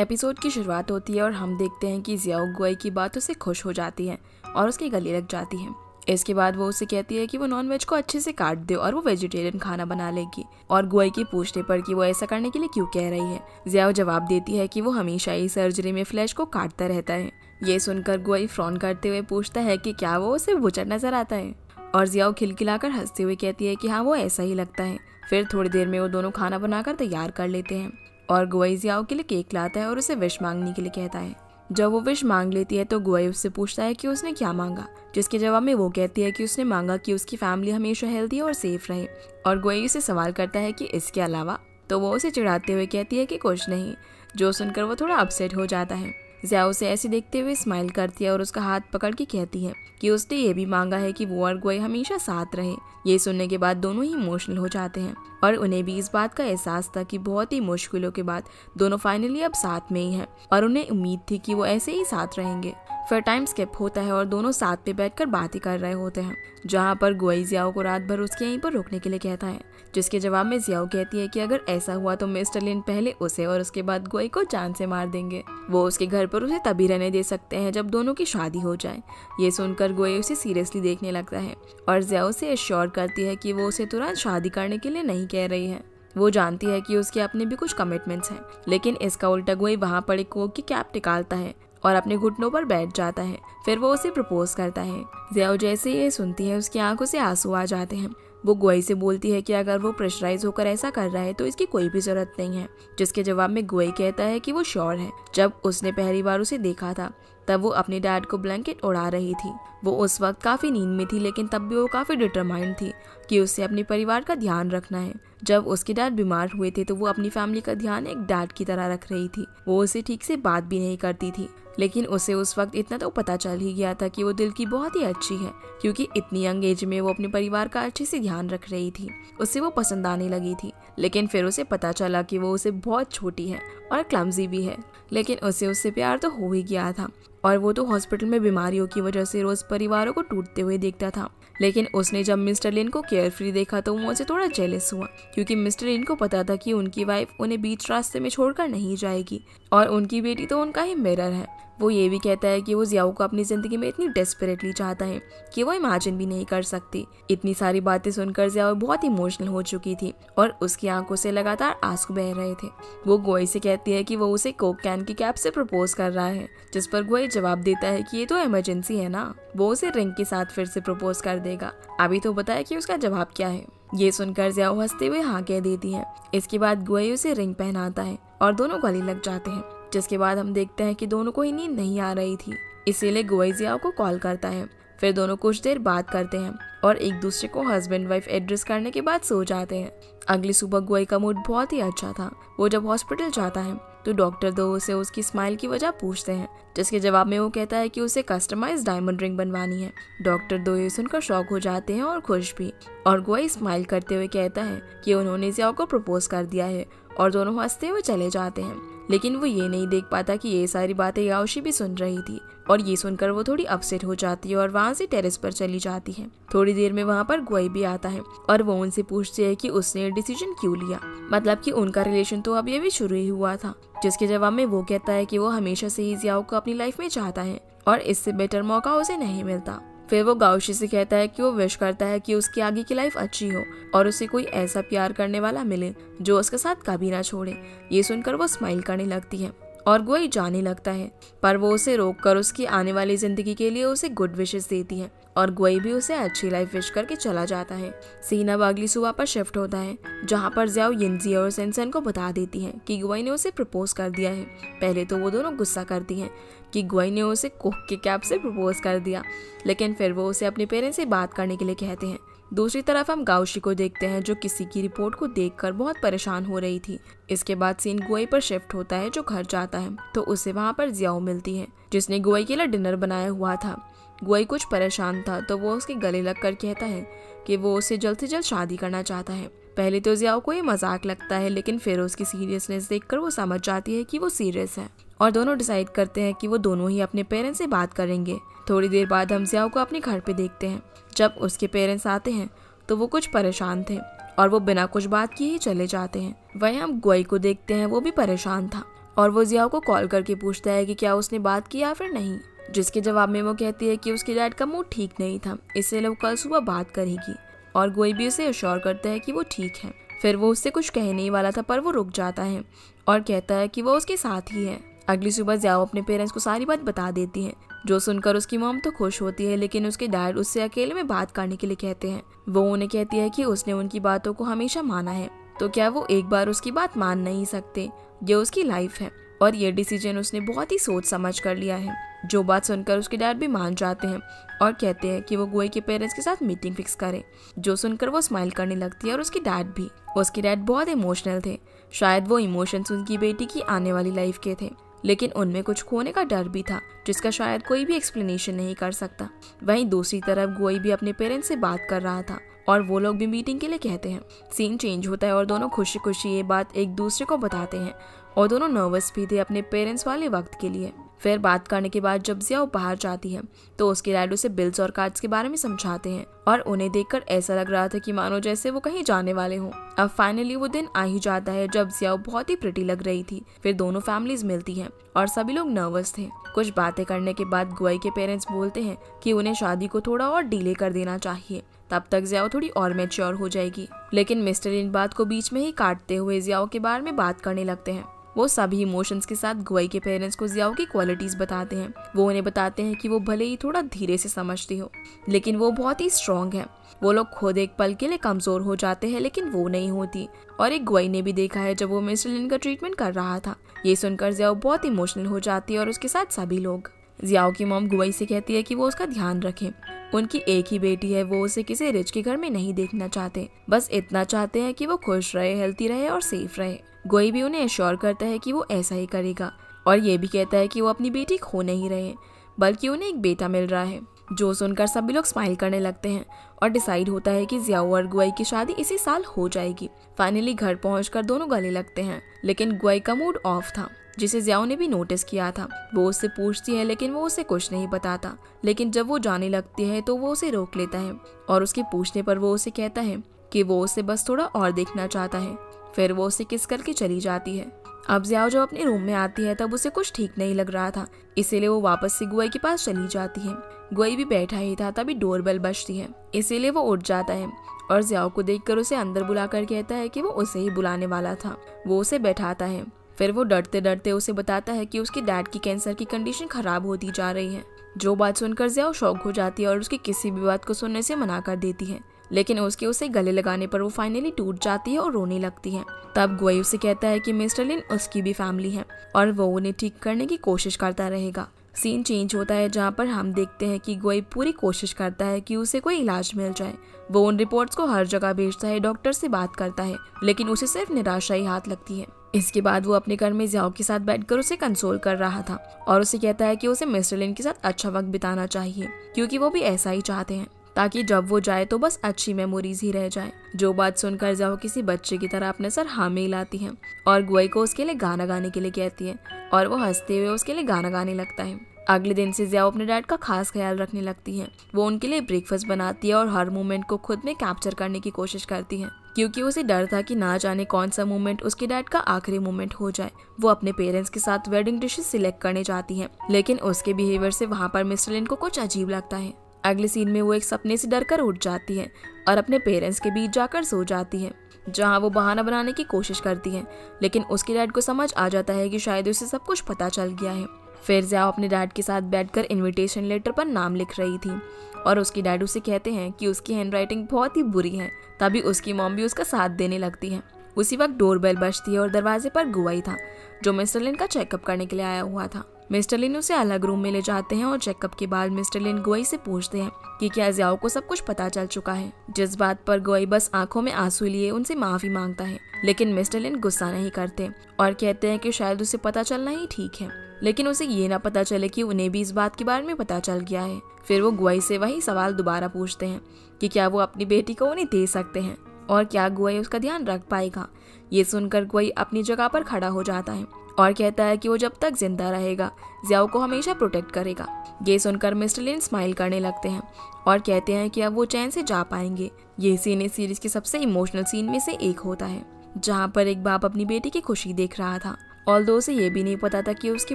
Episode की शुरुआत होती है और हम देखते हैं कि जियाओ गुआई की बातों से खुश हो जाती है और उसके गले लग जाती है। इसके बाद वो उसे कहती है कि वो नॉनवेज को अच्छे से काट दे और वो वेजिटेरियन खाना बना लेगी। और गुआई की पूछने पर कि वो ऐसा करने के लिए क्यों कह रही है, जियाओ जवाब देती है कि वो हमेशा ही सर्जरी में फ्लैश को काटता रहता है। ये सुनकर गुआई फ्रॉन करते हुए पूछता है कि क्या वो उसे बुचर नजर आता है, और जियाओ खिलखिलाकर हंसते हुए कहती है कि हाँ वो ऐसा ही लगता है। फिर थोड़ी देर में वो दोनों खाना बनाकर तैयार कर लेते हैं और गुआई जियाओ के लिए केक लाता है और उसे विश मांगने के लिए कहता है। जब वो विश मांग लेती है तो गुआई उससे पूछता है कि उसने क्या मांगा, जिसके जवाब में वो कहती है कि उसने मांगा कि उसकी फैमिली हमेशा हेल्दी और सेफ रहे। और गुआई उसे सवाल करता है कि इसके अलावा, तो वो उसे चिढ़ाते हुए कहती है कि कुछ नहीं, जो सुनकर वो थोड़ा अपसेट हो जाता है। जियाओ उसे ऐसे देखते हुए स्माइल करती है और उसका हाथ पकड़ के कहती है कि उसने ये भी मांगा है कि वो और गुआई हमेशा साथ रहे। ये सुनने के बाद दोनों ही इमोशनल हो जाते हैं और उन्हें भी इस बात का एहसास था कि बहुत ही मुश्किलों के बाद दोनों फाइनली अब साथ में ही हैं और उन्हें उम्मीद थी कि वो ऐसे ही साथ रहेंगे। फिर टाइम स्किप होता है और दोनों साथ पे बैठकर बातें कर रहे होते हैं, जहाँ पर गुआई जियाओ को रात भर उसके यहीं पर रुकने के लिए कहता है, जिसके जवाब में जियाओ कहती है कि अगर ऐसा हुआ तो मिस्टर लिन पहले उसे और उसके बाद गुआई को जान से मार देंगे। वो उसके घर पर उसे तभी रहने दे सकते हैं जब दोनों की शादी हो जाए। ये सुनकर गुआई उसे सीरियसली देखने लगता है और जियाओ से एश्योर करती है कि वो उसे तुरंत शादी करने के लिए नहीं कह रही है। वो जानती है कि उसके अपने भी कुछ कमिटमेंट्स हैं, लेकिन इसका उल्टा गुआई वहाँ पर एक कोक की कैप निकालता है और अपने घुटनों पर बैठ जाता है। फिर वो उसे प्रपोज करता है। जियाओ जैसे ये सुनती है उसकी आंखों से आंसू आ जाते हैं। वो गुआई से बोलती है कि अगर वो प्रेशराइज होकर ऐसा कर रहा है तो इसकी कोई भी जरूरत नहीं है, जिसके जवाब में गुआई कहता है कि वो श्योर है। जब उसने पहली बार उसे देखा था तब वो अपने डैड को ब्लैंकेट उड़ा रही थी। वो उस वक्त काफी नींद में थी, लेकिन तब भी वो काफी डिटरमाइंड थी कि उसे अपने परिवार का ध्यान रखना है। जब उसके डैड बीमार हुए थे तो वो अपनी फैमिली का ध्यान एक डैड की तरह रख रही थी। वो उसे ठीक से बात भी नहीं करती थी, लेकिन उसे उस वक्त इतना तो पता चल ही गया था कि वो दिल की बहुत ही अच्छी है, क्योंकि इतनी यंग एज में वो अपने परिवार का अच्छे से ध्यान रख रही थी। उसे वो पसंद आने लगी थी, लेकिन फिर उसे पता चला कि वो उसे बहुत छोटी है और क्लमजी भी है, लेकिन उसे उससे प्यार तो हो ही गया था। और वो तो हॉस्पिटल में बीमारियों की वजह से रोज परिवारों को टूटते हुए देखता था। लेकिन उसने जब मिस्टर लिन को केयर फ्री देखा तो वो उनसे थोड़ा जेलस हुआ, क्योंकि मिस्टर लिन को पता था कि उनकी वाइफ उन्हें बीच रास्ते में छोड़कर नहीं जाएगी और उनकी बेटी तो उनका ही मिरर है। वो ये भी कहता है कि वो जियाओ को अपनी जिंदगी में इतनी डेस्परेटली चाहता है कि वो इमेजिन भी नहीं कर सकती। इतनी सारी बातें सुनकर जियाओ बहुत इमोशनल हो चुकी थी और उसकी आंखों से लगातार आंसू बह रहे थे। वो गुआई से कहती है कि वो उसे कोक कैन की कैप से प्रपोज कर रहा है, जिस पर गुआई जवाब देता है कि ये तो इमरजेंसी है ना, वो उसे रिंग के साथ फिर से प्रपोज कर देगा, अभी तो बताया कि उसका जवाब क्या है। ये सुनकर जियाओ हंसते हुए हाँ कह देती है। इसके बाद गुआई उसे रिंग पहनाता है और दोनों गले लग जाते हैं, जिसके बाद हम देखते हैं कि दोनों को ही नींद नहीं आ रही थी, इसीलिए गुआई जियाओ को कॉल करता है। फिर दोनों कुछ देर बात करते हैं और एक दूसरे को हस्बैंड वाइफ एड्रेस करने के बाद सो जाते हैं। अगली सुबह गुआई का मूड बहुत ही अच्छा था। वो जब हॉस्पिटल जाता है तो डॉक्टर दो उसे उसकी स्माइल की वजह पूछते हैं, जिसके जवाब में वो कहता है कि उसे कस्टमाइज डायमंड रिंग बनवानी है। डॉक्टर दो ये सुनकर शॉक हो जाते हैं और खुश भी, और गुआई स्माइल करते हुए कहता है कि उन्होंने जियाओ को प्रपोज कर दिया है और दोनों हंसते हुए चले जाते हैं। लेकिन वो ये नहीं देख पाता कि ये सारी बातें याओशी भी सुन रही थी और ये सुनकर वो थोड़ी अपसेट हो जाती है और वहाँ से टेरेस पर चली जाती है। थोड़ी देर में वहाँ पर गुआई भी आता है और वो उनसे पूछती है कि उसने डिसीजन क्यों लिया, मतलब कि उनका रिलेशन तो अभी अभी शुरू ही हुआ था, जिसके जवाब में वो कहता है कि वो हमेशा से ही जियाओ को अपनी लाइफ में चाहता है और इससे बेटर मौका उसे नहीं मिलता। फिर वो गाओशी से कहता है कि वो विश करता है कि उसकी आगे की लाइफ अच्छी हो और उसे कोई ऐसा प्यार करने वाला मिले जो उसके साथ कभी ना छोड़े। ये सुनकर वो स्माइल करने लगती है और गुआई जाने लगता है, पर वो उसे रोककर उसकी आने वाली जिंदगी के लिए उसे गुड विशेस देती है और गुआई भी उसे अच्छी लाइफ विश करके चला जाता है। सीन अब अगली सुबह पर शिफ्ट होता है, जहाँ पर जियाओ यिनजी और सेंसन को बता देती है कि गुआई ने उसे प्रपोज कर दिया है। पहले तो वो दोनों गुस्सा करती हैं कि गुआई ने उसे कोक के कैप से प्रपोज कर दिया, लेकिन फिर वो उसे अपने पेरेंट्स से बात करने के लिए कहते हैं। दूसरी तरफ हम गाओशी को देखते हैं, जो किसी की रिपोर्ट को देखकर बहुत परेशान हो रही थी। इसके बाद सीन गुआई पर शिफ्ट होता है, जो घर जाता है तो उसे वहाँ पर जियाओ मिलती है, जिसने गुआई के लिए डिनर बनाया हुआ था। गुआई कुछ परेशान था तो वो उसके गले लगकर कहता है कि वो उसे जल्द से जल्द शादी करना चाहता है। पहले तो जियाओ को ये मजाक लगता है, लेकिन फिर उसकी सीरियसनेस देखकर वो समझ जाती है कि वो सीरियस है और दोनों डिसाइड करते हैं कि वो दोनों ही अपने पेरेंट्स से बात करेंगे। थोड़ी देर बाद हम जियाओ को अपने घर पे देखते हैं। जब उसके पेरेंट्स आते हैं तो वो कुछ परेशान थे और वो बिना कुछ बात किए ही चले जाते हैं। वहीं हम गुआई को देखते हैं, वो भी परेशान था और वो जियाओ को कॉल करके पूछता है कि क्या उसने बात की या फिर नहीं, जिसके जवाब में वो कहती है कि उसके डैड का मूड ठीक नहीं था, इसलिए वो कल सुबह बात करेगी। और गुई भी उसे अश्योर करता है कि वो ठीक है। फिर वो उससे कुछ कहने ही वाला था पर वो रुक जाता है और कहता है कि वो उसके साथ ही है। अगली सुबह जियाओ अपने पेरेंट्स को सारी बात बता देती है, जो सुनकर उसकी मॉम तो खुश होती है, लेकिन उसके डैड उससे अकेले में बात करने के लिए कहते हैं। वो उन्हें कहती है कि उसने उनकी बातों को हमेशा माना है, तो क्या वो एक बार उसकी बात मान नहीं सकते। ये उसकी लाइफ है और ये डिसीजन उसने बहुत ही सोच समझ कर लिया है। जो बात सुनकर उसके डैड भी मान जाते हैं और कहते हैं कि वो गुई के पेरेंट्स के साथ मीटिंग फिक्स करे। जो सुनकर वो स्माइल करने लगती है और उसके डैड भी। उसके डैड बहुत इमोशनल थे, शायद वो इमोशंस उनकी बेटी की आने वाली लाइफ के थे, लेकिन उनमें कुछ खोने का डर भी था जिसका शायद कोई भी एक्सप्लेनेशन नहीं कर सकता। वहीं दूसरी तरफ गुई भी अपने पेरेंट्स से बात कर रहा था और वो लोग भी मीटिंग के लिए कहते हैं। सीन चेंज होता है और दोनों खुशी खुशी ये बात एक दूसरे को बताते हैं और दोनों नर्वस भी थे अपने पेरेंट्स वाले वक्त के लिए। फिर बात करने के बाद जब जियाओ बाहर जाती है तो उसके डैड उसे बिल्स और कार्ड्स के बारे में समझाते हैं और उन्हें देखकर ऐसा लग रहा था कि मानो जैसे वो कहीं जाने वाले हों। अब फाइनली वो दिन आ ही जाता है जब जियाओ बहुत ही प्रिटी लग रही थी। फिर दोनों फैमिलीज मिलती हैं और सभी लोग नर्वस थे। कुछ बातें करने के बाद गुई के पेरेंट्स बोलते हैं कि उन्हें शादी को थोड़ा और डिले कर देना चाहिए, तब तक जियाओ थोड़ी और मैच्योर हो जाएगी। लेकिन मिस्टर लिन बात को बीच में ही काटते हुए जियाओ के बारे में बात करने लगते हैं। वो सभी इमोशंस के साथ गुई के पेरेंट्स को जियाओ की क्वालिटीज बताते हैं। वो उन्हें बताते हैं कि वो भले ही थोड़ा धीरे से समझती हो, लेकिन वो बहुत ही स्ट्रॉन्ग है। वो लोग खुद एक पल के लिए कमजोर हो जाते हैं, लेकिन वो नहीं होती। और एक गुई ने भी देखा है जब वो मिस्टर लिन का ट्रीटमेंट कर रहा था। ये सुनकर जियाओ बहुत इमोशनल हो जाती है और उसके साथ सभी लोग। जियाओ की मॉम गुई से कहती है कि वो उसका ध्यान रखे। उनकी एक ही बेटी है, वो उसे किसी रिच के घर में नहीं देखना चाहते, बस इतना चाहते हैं कि वो खुश रहे, हेल्थी रहे और सेफ रहे। गुई भी उन्हें एश्योर करता है कि वो ऐसा ही करेगा और ये भी कहता है कि वो अपनी बेटी खो नहीं रहे, बल्कि उन्हें एक बेटा मिल रहा है। जो सुनकर सभी लोग स्माइल करने लगते हैं और डिसाइड होता है कि जियाओ और गुई की शादी इसी साल हो जाएगी। फाइनली घर पहुंचकर दोनों गले लगते हैं, लेकिन गुई का मूड ऑफ था, जिसे जियाओ ने भी नोटिस किया था। वो उससे पूछती है लेकिन वो उसे कुछ नहीं बताता, लेकिन जब वो जाने लगती है तो वो उसे रोक लेता है और उसके पूछने पर वो उसे कहता है कि वो उसे बस थोड़ा और देखना चाहता है। फिर वो उसे किस करके चली जाती है। अब जियाओ जब अपने रूम में आती है तब उसे कुछ ठीक नहीं लग रहा था, इसीलिए वो वापस से गुई के पास चली जाती है। गुई भी बैठा ही था, तभी डोरबेल बजती है, इसीलिए वो उठ जाता है और जियाओ को देखकर उसे अंदर बुलाकर कहता है कि वो उसे ही बुलाने वाला था। वो उसे बैठाता है। फिर वो डरते डरते उसे बताता है कि उसके डैड की कैंसर की कंडीशन खराब होती जा रही है। जो बात सुनकर जियाओ शॉक हो जाती है और उसकी किसी भी बात को सुनने से मना कर देती है, लेकिन उसके उसे गले लगाने पर वो फाइनली टूट जाती है और रोने लगती है। तब गुई उसे कहता है कि मिस्टर लिन उसकी भी फैमिली है और वो उन्हें ठीक करने की कोशिश करता रहेगा। सीन चेंज होता है जहाँ पर हम देखते हैं कि गुई पूरी कोशिश करता है कि उसे कोई इलाज मिल जाए। वो उन रिपोर्ट्स को हर जगह भेजता है, डॉक्टर से बात करता है, लेकिन उसे सिर्फ निराशा ही हाथ लगती है। इसके बाद वो अपने घर में जियाओ के साथ बैठकर उसे कंसोल कर रहा था और उसे कहता है कि उसे मिस्टर लिन के साथ अच्छा वक्त बिताना चाहिए, क्योंकि वो भी ऐसा ही चाहते हैं, ताकि जब वो जाए तो बस अच्छी मेमोरीज ही रह जाए। जो बात सुनकर जियाओ किसी बच्चे की तरह अपने सर हाँ में हिलाती है और गुई को उसके लिए गाना गाने के लिए कहती है और वो हंसते हुए उसके लिए गाना गाने लगता है। अगले दिन से जियाओ अपने डैड का खास ख्याल रखने लगती है। वो उनके लिए ब्रेकफास्ट बनाती है और हर मोमेंट को खुद में कैप्चर करने की कोशिश करती है, क्योंकि उसे डर था कि ना जाने कौन सा मोमेंट उसके डैड का आखिरी मोमेंट हो जाए। वो अपने पेरेंट्स के साथ वेडिंग डिशेस सिलेक्ट करने जाती है, लेकिन उसके बिहेवियर से वहाँ पर मिस्टर लिन को कुछ अजीब लगता है। अगले सीन में वो एक सपने से डरकर उठ जाती है और अपने पेरेंट्स के बीच जाकर सो जाती है, जहाँ वो बहाना बनाने की कोशिश करती है, लेकिन उसके डैड को समझ आ जाता है कि शायद उसे सब कुछ पता चल गया है। फिर जियाओ अपने डैड के साथ बैठकर इनविटेशन लेटर पर नाम लिख रही थी और उसके डैड उसे कहते हैं कि उसकी हैंडराइटिंग बहुत ही बुरी है। तभी उसकी मॉम भी उसका साथ देने लगती है। उसी वक्त डोरबेल बजती है और दरवाजे पर गुई था, जो मिस्टर लिन का चेकअप करने के लिए आया हुआ था। मिस्टर लिन उसे अलग रूम में ले जाते हैं और चेकअप के बाद मिस्टर लिन गुई से पूछते हैं कि क्या जियाओ को सब कुछ पता चल चुका है, जिस बात पर गुई बस आंखों में आंसू लिए उनसे माफी मांगता है, लेकिन मिस्टर लिन गुस्सा नहीं करते और कहते हैं कि शायद उसे पता चलना ही ठीक है, लेकिन उसे ये ना पता चले कि उन्हें भी इस बात के बारे में पता चल गया है। फिर वो गुई से वही सवाल दोबारा पूछते हैं कि क्या वो अपनी बेटी को उन्हें दे सकते हैं और क्या गुई उसका ध्यान रख पाएगा। ये सुनकर गुई अपनी जगह पर खड़ा हो जाता है और कहता है कि वो जब तक जिंदा रहेगा जियाओ को हमेशा प्रोटेक्ट करेगा। ये सुनकर मिस्टर लिन स्माइल करने लगते हैं और कहते हैं कि अब वो चैन से जा पाएंगे। ये सीन इस सीरीज के सबसे इमोशनल सीन में से एक होता है, जहाँ पर एक बाप अपनी बेटी की खुशी देख रहा था ऑल्दो उसे ये भी नहीं पता था कि उसकी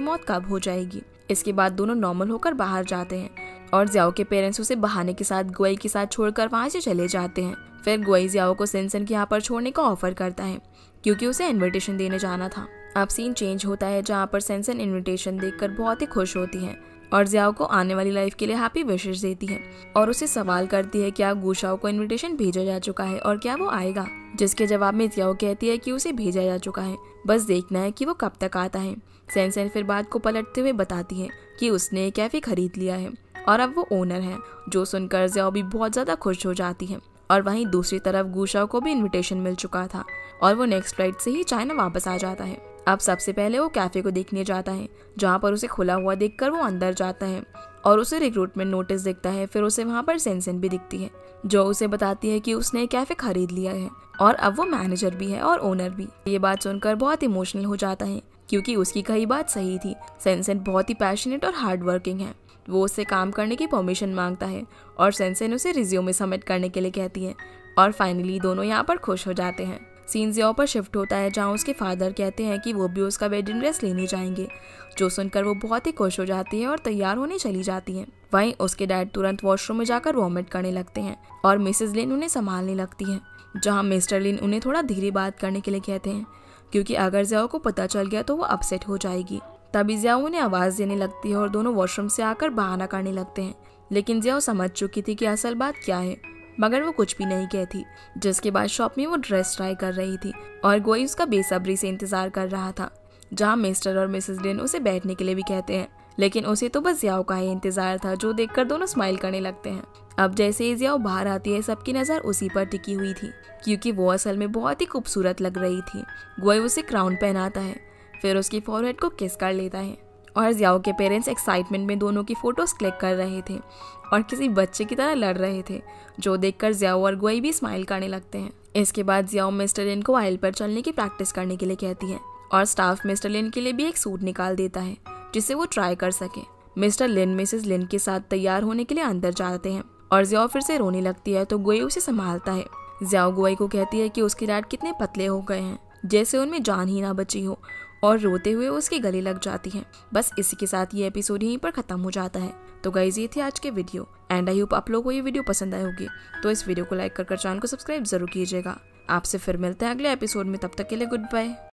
मौत कब हो जाएगी। इसके बाद दोनों नॉर्मल होकर बाहर जाते हैं और जियाओ के पेरेंट्स उसे बहाने के साथ गुआई के साथ छोड़कर वहाँ से चले जाते हैं। फिर गुआई जियाओ को सेंसन के यहाँ पर छोड़ने का ऑफर करता है क्योंकि उसे इन्विटेशन देने जाना था। अब सीन चेंज होता है जहाँ पर सेंसन इन्विटेशन देखकर बहुत ही खुश होती है और जियाओ को आने वाली लाइफ के लिए हैप्पी विशेस देती है और उसे सवाल करती है क्या गुशाओ को इन्विटेशन भेजा जा चुका है और क्या वो आएगा, जिसके जवाब में जियाओ कहती है कि उसे भेजा जा चुका है, बस देखना है कि वो कब तक आता है। सेंसन फिर बात को पलटते हुए बताती है कि उसने एक कैफे खरीद लिया है और अब वो ओनर है, जो सुनकर जियाओ भी बहुत ज्यादा खुश हो जाती है। और वहीं दूसरी तरफ गुशाओ को भी इन्विटेशन मिल चुका था और वो नेक्स्ट फ्लाइट से ही चाइना वापस आ जाता है। अब सबसे पहले वो कैफे को देखने जाता है जहाँ पर उसे खुला हुआ देखकर वो अंदर जाता है और उसे रिक्रूटमेंट नोटिस दिखता है। फिर उसे वहाँ पर सेंसन भी दिखती है जो उसे बताती है कि उसने कैफे खरीद लिया है और अब वो मैनेजर भी है और ओनर भी। ये बात सुनकर बहुत इमोशनल हो जाता है क्योंकि उसकी कही बात सही थी। सेंसन बहुत ही पैशनेट और हार्ड वर्किंग है। वो उससे काम करने की परमिशन मांगता है और सेंसन उसे रिज्यूमे सबमिट करने के लिए कहती है और फाइनली दोनों यहाँ पर खुश हो जाते हैं। सीन जियाओ पर शिफ्ट होता है जहाँ उसके फादर कहते हैं कि वो भी उसका वेडिंग ड्रेस लेने जाएंगे, जो सुनकर वो बहुत ही खुश हो जाती है और तैयार होने चली जाती हैं। वहीं उसके डैड तुरंत वॉशरूम में जाकर वॉमिट करने लगते हैं और मिसेस लिन उन्हें संभालने लगती है, जहाँ मिस्टर लिन उन्हें थोड़ा धीरे बात करने के लिए कहते हैं क्योंकि अगर जियाओ को पता चल गया तो वो अपसेट हो जाएगी। तभी जियाओ उन्हें आवाज देने लगती है और दोनों वॉशरूम से आकर बहाना करने लगते हैं, लेकिन जियाओ समझ चुकी थी कि असल बात क्या है, मगर वो कुछ भी नहीं कहती। जिसके बाद शॉप में वो ड्रेस ट्राई कर रही थी और गोई उसका बेसब्री से इंतजार कर रहा था, जहाँ मिस्टर और मिसेस लिन उसे बैठने के लिए भी कहते हैं, लेकिन उसे तो बस जियाओ का ही इंतजार था, जो देखकर दोनों स्माइल करने लगते हैं। अब जैसे ही जियाओ बाहर आती है सबकी नज़र उसी पर टिकी हुई थी क्योंकि वो असल में बहुत ही खूबसूरत लग रही थी। गोई उसे क्राउन पहनाता है, फिर उसकी फॉरहेड को किस कर लेता है और जियाओ के पेरेंट्स एक्साइटमेंट में दोनों की फोटोज क्लिक कर रहे थे और किसी बच्चे की तरह लड़ रहे थे, जो देखकर जियाओ और गुआई भी स्माइल करने लगते हैं। इसके बाद जियाओ मिस्टर लिन को आइल पर चलने की प्रैक्टिस करने के लिए कहती है और स्टाफ मिस्टर लिन के लिए भी एक सूट निकाल देता है जिसे वो ट्राई कर सके। मिस्टर लिन मिसेस लिन के साथ तैयार होने के लिए अंदर जाते हैं और जियाओ फिर से रोने लगती है तो गुआई उसे संभालता है। जियाओ गुआई को कहती है कि उसके डैड कितने पतले हो गए हैं, जैसे उनमें जान ही ना बची हो, और रोते हुए उसके गले लग जाती है। बस इसी के साथ ये एपिसोड यहीं पर खत्म हो जाता है। तो गाइस ये थे आज के वीडियो एंड आई होप आप लोगों को ये वीडियो पसंद आए होगी, तो इस वीडियो को लाइक कर चैनल को सब्सक्राइब जरूर कीजिएगा। आपसे फिर मिलते हैं अगले एपिसोड में, तब तक के लिए गुड बाय।